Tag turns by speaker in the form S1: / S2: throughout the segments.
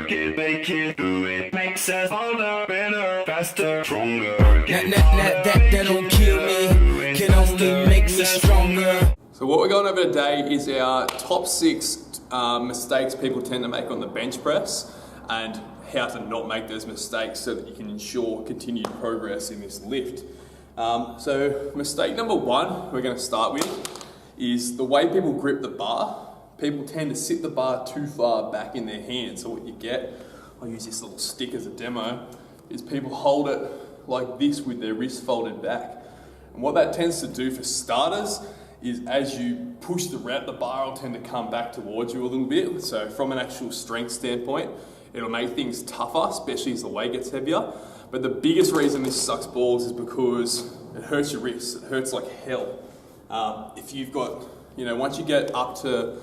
S1: work it, make it, do it, makes us harder, better, faster, stronger.
S2: That don't kill me, can only make us stronger.
S3: So what we're going over today is our top 6 mistakes people tend to make on the bench press and how to not make those mistakes so that you can ensure continued progress in this lift. So mistake number 1 we're going to start with is the way people grip the bar. People tend to sit the bar too far back in their hand. So what you get, I'll use this little stick as a demo, is people hold it like this with their wrist folded back. And what that tends to do for starters is as you push the bar will tend to come back towards you a little bit. So from an actual strength standpoint, it'll make things tougher, especially as the weight gets heavier. But the biggest reason this sucks balls is because it hurts your wrists. It hurts like hell. If you've got, once you get up to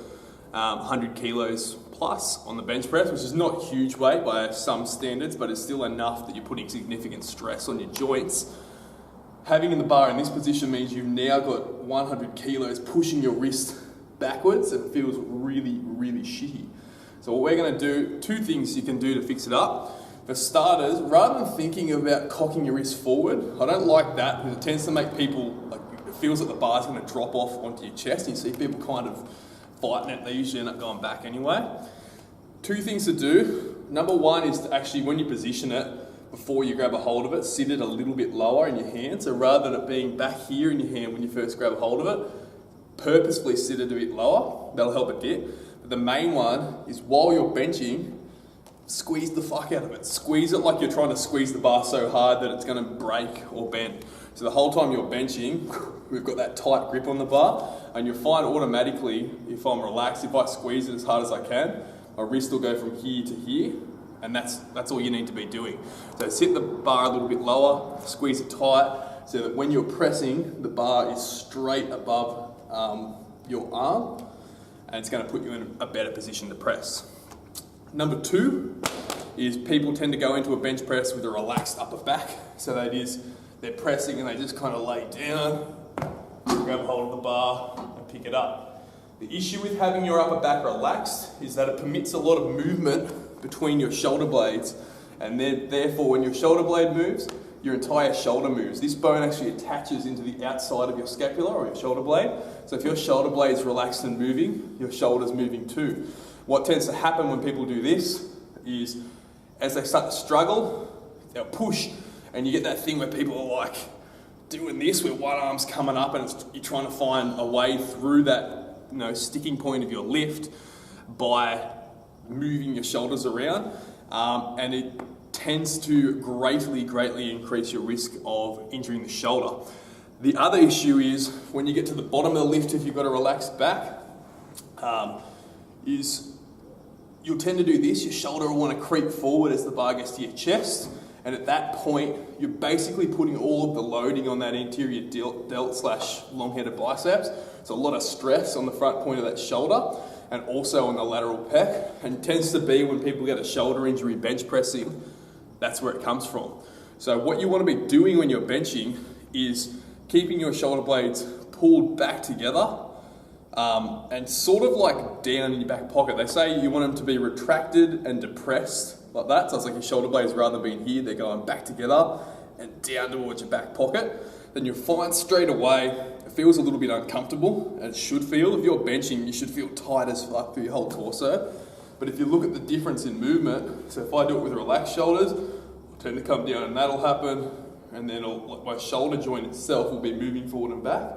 S3: 100 kilos plus on the bench press, which is not huge weight by some standards, but it's still enough that you're putting significant stress on your joints. Having the bar in this position means you've now got 100 kilos pushing your wrist backwards, and it feels really, really shitty. So what we're going to do, 2 things you can do to fix it up. For starters, rather than thinking about cocking your wrist forward, I don't like that because it tends to make people, it feels like the bar's going to drop off onto your chest. You see people kind of fighting it, they usually end up going back anyway. 2 things to do. Number 1 is to actually, when you position it, before you grab a hold of it, sit it a little bit lower in your hand. So rather than it being back here in your hand when you first grab a hold of it, purposefully sit it a bit lower. That'll help a bit. But the main one is while you're benching, squeeze the fuck out of it. Squeeze it like you're trying to squeeze the bar so hard that it's going to break or bend. So the whole time you're benching, we've got that tight grip on the bar, and you'll find automatically, if I'm relaxed, if I squeeze it as hard as I can, my wrist will go from here to here, and that's all you need to be doing. So sit the bar a little bit lower, squeeze it tight, so that when you're pressing, the bar is straight above your arm, and it's going to put you in a better position to press. Number 2 is people tend to go into a bench press with a relaxed upper back. So that is, they're pressing and they just kind of lay down, grab a hold of the bar and pick it up. The issue with having your upper back relaxed is that it permits a lot of movement between your shoulder blades, and then therefore when your shoulder blade moves, your entire shoulder moves. This bone actually attaches into the outside of your scapula or your shoulder blade. So if your shoulder blade is relaxed and moving, your shoulder's moving too. What tends to happen when people do this is as they start to struggle, they'll push, and you get that thing where people are like doing this where one arm's coming up and you're trying to find a way through that sticking point of your lift by moving your shoulders around, and it tends to greatly increase your risk of injuring the shoulder. The other issue is when you get to the bottom of the lift, if you've got a relaxed back, is you'll tend to do this. Your shoulder will want to creep forward as the bar gets to your chest, and at that point you're basically putting all of the loading on that anterior delt / long-headed biceps. So a lot of stress on the front point of that shoulder and also on the lateral pec, and it tends to be when people get a shoulder injury bench pressing, that's where it comes from. So what you want to be doing when you're benching is keeping your shoulder blades pulled back together, and sort of like down in your back pocket. They say you want them to be retracted and depressed like that. So it's like your shoulder blades, rather than being here, they're going back together and down towards your back pocket. Then you'll find straight away it feels a little bit uncomfortable, and it should feel. If you're benching, you should feel tight as fuck through your whole torso. But if you look at the difference in movement, so if I do it with relaxed shoulders, I'll tend to come down and that'll happen, and then my shoulder joint itself will be moving forward and back.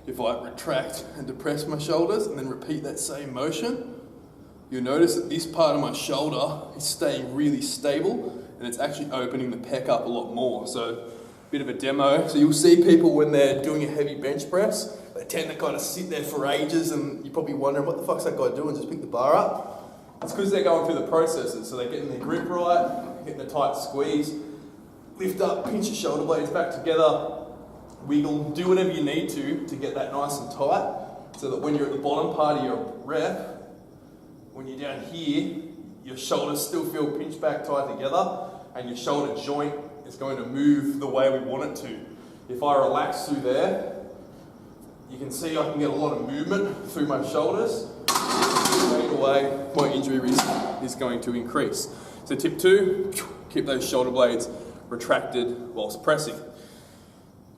S3: If I retract and depress my shoulders and then repeat that same motion, you'll notice that this part of my shoulder is staying really stable, and it's actually opening the pec up a lot more. So a bit of a demo. So you'll see people when they're doing a heavy bench press, they tend to kind of sit there for ages, and you're probably wondering, what the fuck's that guy doing? Just pick the bar up? It's because they're going through the processes. So they're getting their grip right, getting the tight squeeze, lift up, pinch your shoulder blades back together, wiggle, do whatever you need to get that nice and tight, so that when you're at the bottom part of your rep, when you're down here, your shoulders still feel pinched back tight together, and your shoulder joint is going to move the way we want it to. If I relax through there, you can see I can get a lot of movement through my shoulders. Straight away, my injury risk is going to increase. So tip 2, keep those shoulder blades retracted whilst pressing.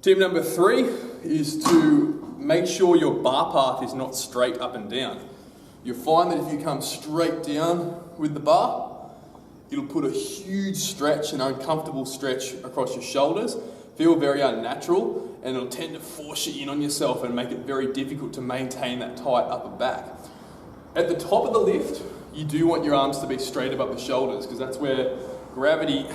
S3: Tip number 3 is to make sure your bar path is not straight up and down. You'll find that if you come straight down with the bar, it'll put a huge stretch, an uncomfortable stretch across your shoulders, feel very unnatural, and it'll tend to force you in on yourself and make it very difficult to maintain that tight upper back. At the top of the lift, you do want your arms to be straight above the shoulders because that's where gravity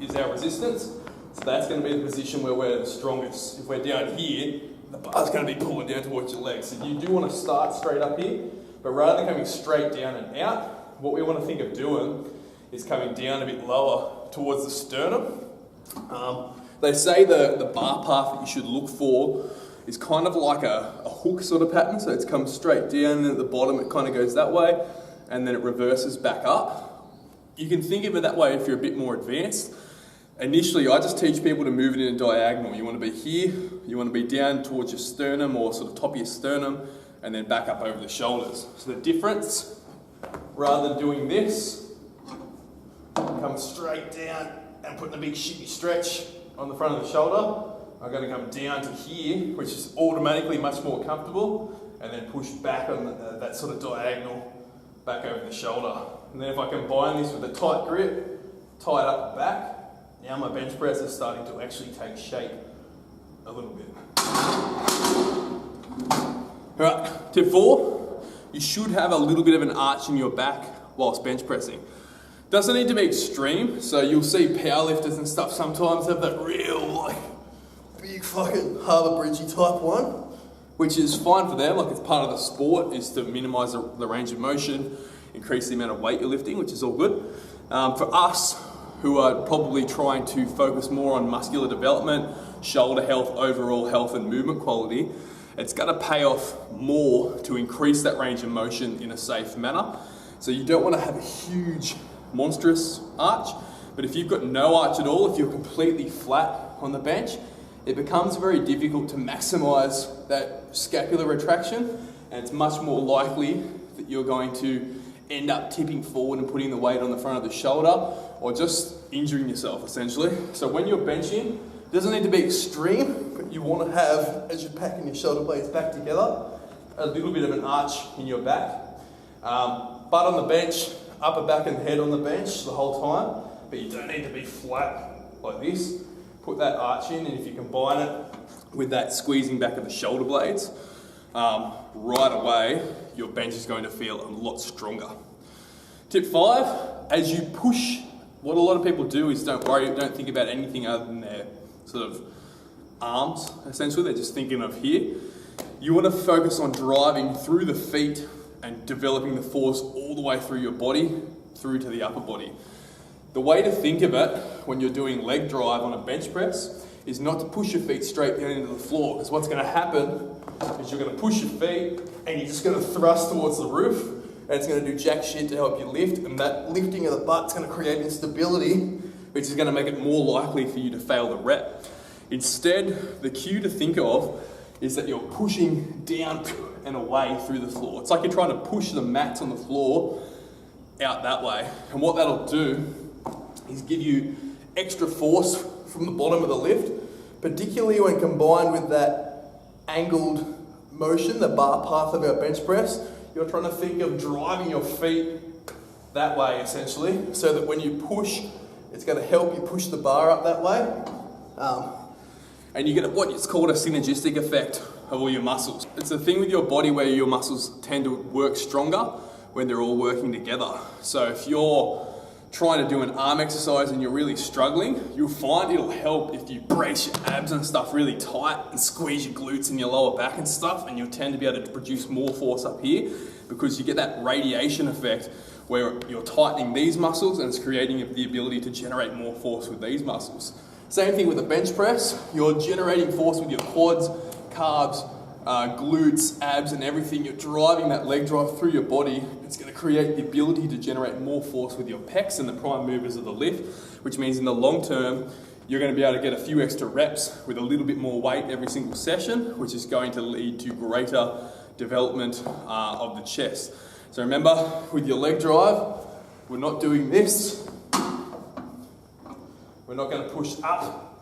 S3: is our resistance. So that's going to be the position where we're the strongest. If we're down here, the bar's going to be pulling down towards your legs. So you do want to start straight up here, but rather than coming straight down and out, what we want to think of doing is coming down a bit lower towards the sternum. They say the bar path that you should look for is kind of like a hook sort of pattern. So it's come straight down and at the bottom it kind of goes that way and then it reverses back up. You can think of it that way if you're a bit more advanced. Initially, I just teach people to move it in a diagonal. You want to be here, you want to be down towards your sternum or sort of top of your sternum and then back up over the shoulders. So the difference, rather than doing this, come straight down and putting a big shitty stretch on the front of the shoulder, I'm going to come down to here, which is automatically much more comfortable, and then push back on that sort of diagonal back over the shoulder. And then if I combine this with a tight grip, tight up the back, now my bench press is starting to actually take shape a little bit. Alright, tip 4, you should have a little bit of an arch in your back whilst bench pressing. Doesn't need to be extreme, so you'll see powerlifters and stuff sometimes have that real like big fucking Harbour Bridgey type one, which is fine for them, like it's part of the sport, is to minimise the range of motion, increase the amount of weight you're lifting, which is all good. For us, who are probably trying to focus more on muscular development, shoulder health, overall health and movement quality, it's going to pay off more to increase that range of motion in a safe manner. So you don't want to have a huge, monstrous arch, but if you've got no arch at all, if you're completely flat on the bench, it becomes very difficult to maximize that scapular retraction, and it's much more likely that you're going to end up tipping forward and putting the weight on the front of the shoulder or just injuring yourself essentially. So when you're benching, it doesn't need to be extreme, but you want to have, as you're packing your shoulder blades back together, a little bit of an arch in your back. Butt on the bench, upper back and head on the bench the whole time, but you don't need to be flat like this. Put that arch in, and if you combine it with that squeezing back of the shoulder blades, right away, your bench is going to feel a lot stronger. Tip 5, as you push, what a lot of people do is don't think about anything other than their sort of arms, essentially. They're just thinking of here. You want to focus on driving through the feet and developing the force all the way through your body, through to the upper body. The way to think of it when you're doing leg drive on a bench press is not to push your feet straight down into the floor, because what's going to happen is you're going to push your feet and you're just going to thrust towards the roof, and it's going to do jack shit to help you lift, and that lifting of the butt's going to create instability, which is going to make it more likely for you to fail the rep. Instead, the cue to think of is that you're pushing down and away through the floor. It's like you're trying to push the mats on the floor out that way, and what that'll do is give you extra force from the bottom of the lift, particularly when combined with that angled motion, the bar path of our bench press. You're trying to think of driving your feet that way essentially, so that when you push, it's going to help you push the bar up that way. And you get what's called a synergistic effect of all your muscles. It's a thing with your body where your muscles tend to work stronger when they're all working together. So if you're trying to do an arm exercise and you're really struggling, you'll find it'll help if you brace your abs and stuff really tight and squeeze your glutes and your lower back and stuff, and you'll tend to be able to produce more force up here because you get that radiation effect where you're tightening these muscles and it's creating the ability to generate more force with these muscles. Same thing with the bench press. You're generating force with your quads, calves, glutes, abs and everything. You're driving that leg drive through your body. It's going to create the ability to generate more force with your pecs and the prime movers of the lift, which means in the long term, you're going to be able to get a few extra reps with a little bit more weight every single session, which is going to lead to greater development of the chest. So remember, with your leg drive, we're not doing this. We're not going to push up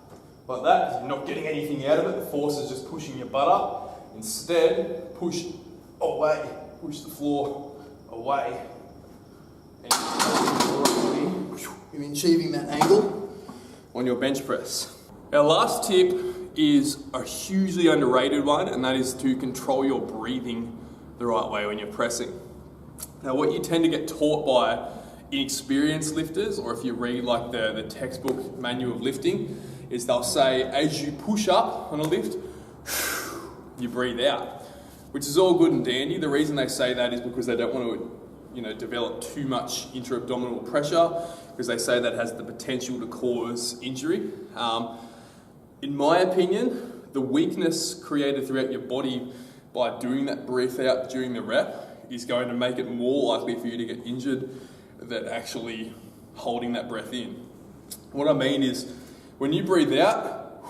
S3: like that. You're not getting anything out of it. The force is just pushing your butt up. Instead, push away. Push the floor away. And you're achieving that angle on your bench press. Our last tip is a hugely underrated one, and that is to control your breathing the right way when you're pressing. Now, what you tend to get taught by inexperienced lifters, or if you read like the textbook manual of lifting, is they'll say as you push up on a lift, you breathe out, which is all good and dandy. The reason they say that is because they don't want to develop too much intra-abdominal pressure, because they say that has the potential to cause injury. In my opinion, the weakness created throughout your body by doing that breath out during the rep is going to make it more likely for you to get injured than actually holding that breath in. What I mean is, when you breathe out,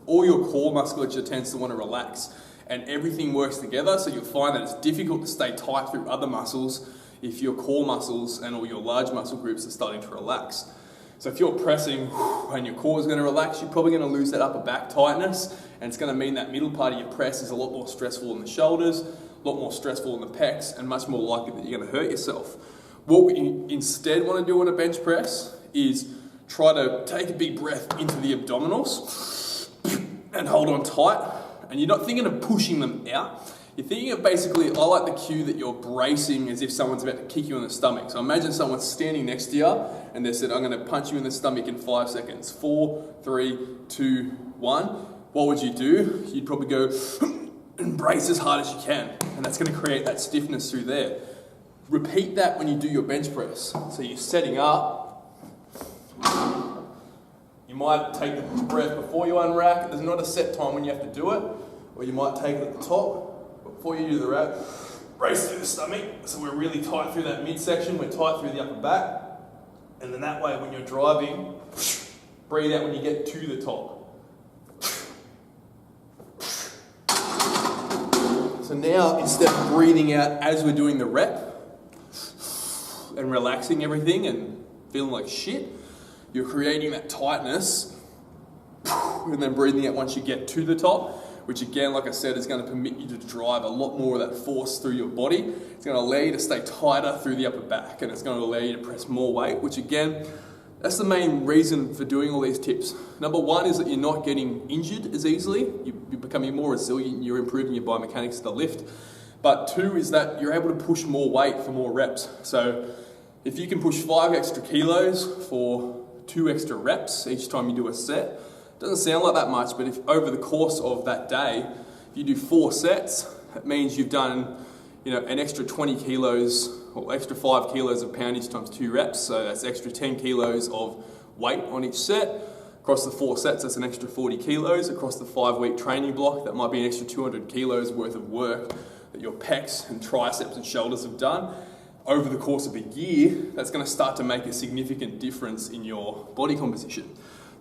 S3: all your core musculature tends to want to relax, and everything works together, so you'll find that it's difficult to stay tight through other muscles if your core muscles and all your large muscle groups are starting to relax. So if you're pressing and your core is going to relax, you're probably going to lose that upper back tightness, and it's going to mean that middle part of your press is a lot more stressful in the shoulders, a lot more stressful in the pecs, and much more likely that you're going to hurt yourself. What we instead want to do on a bench press is try to take a big breath into the abdominals and hold on tight. And you're not thinking of pushing them out. You're thinking of basically, I like the cue that you're bracing as if someone's about to kick you in the stomach. So imagine someone's standing next to you and they said, I'm going to punch you in the stomach in 5 seconds. 4, 3, 2, 1. What would you do? You'd probably go and brace as hard as you can. And that's going to create that stiffness through there. Repeat that when you do your bench press. So you're setting up. You might take the breath before you unrack. There's not a set time when you have to do it. Or you might take it at the top. Before you do the rack, brace through the stomach. So we're really tight through that midsection. We're tight through the upper back. And then that way when you're driving, breathe out when you get to the top. So now, instead of breathing out as we're doing the rep and relaxing everything and feeling like shit, you're creating that tightness and then breathing out once you get to the top, which again, like I said, is going to permit you to drive a lot more of that force through your body. It's going to allow you to stay tighter through the upper back, and it's going to allow you to press more weight, which again, that's the main reason for doing all these tips. Number one is that you're not getting injured as easily. You're becoming more resilient, you're improving your biomechanics of the lift. But two is that you're able to push more weight for more reps. So if you can push 5 extra kilos for 2 extra reps each time you do a set, doesn't sound like that much, but if over the course of that day, if you do 4 sets, that means you've done, an extra 20 kilos or extra 5 kilos of poundage times 2 reps. So that's extra 10 kilos of weight on each set. Across the 4 sets, that's an extra 40 kilos. Across the 5-week training block, that might be an extra 200 kilos worth of work that your pecs and triceps and shoulders have done. Over the course of a year, that's going to start to make a significant difference in your body composition.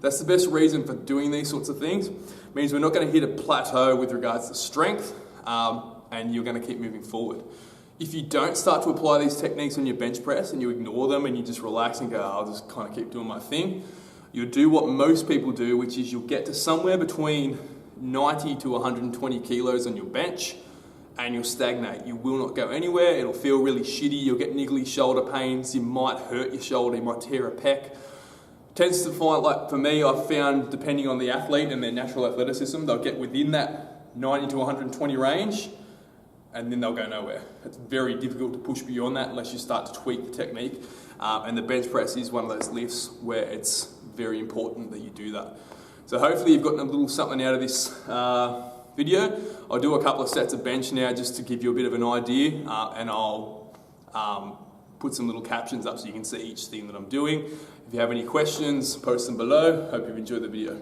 S3: That's the best reason for doing these sorts of things. It means we're not going to hit a plateau with regards to strength, and you're going to keep moving forward. If you don't start to apply these techniques on your bench press and you ignore them and you just relax and go, I'll just kind of keep doing my thing, you'll do what most people do, which is you'll get to somewhere between 90 to 120 kilos on your bench and you'll stagnate. You will not go anywhere. It'll feel really shitty. You'll get niggly shoulder pains. You might hurt your shoulder. You might tear a pec. Tends to find, like for me, I've found, depending on the athlete and their natural athleticism, they'll get within that 90 to 120 range and then they'll go nowhere. It's very difficult to push beyond that unless you start to tweak the technique. And the bench press is one of those lifts where it's very important that you do that. So hopefully you've gotten a little something out of this video. I'll do a couple of sets of bench now just to give you a bit of an idea, and I'll put some little captions up so you can see each thing that I'm doing. If you have any questions, post them below. Hope you've enjoyed the video.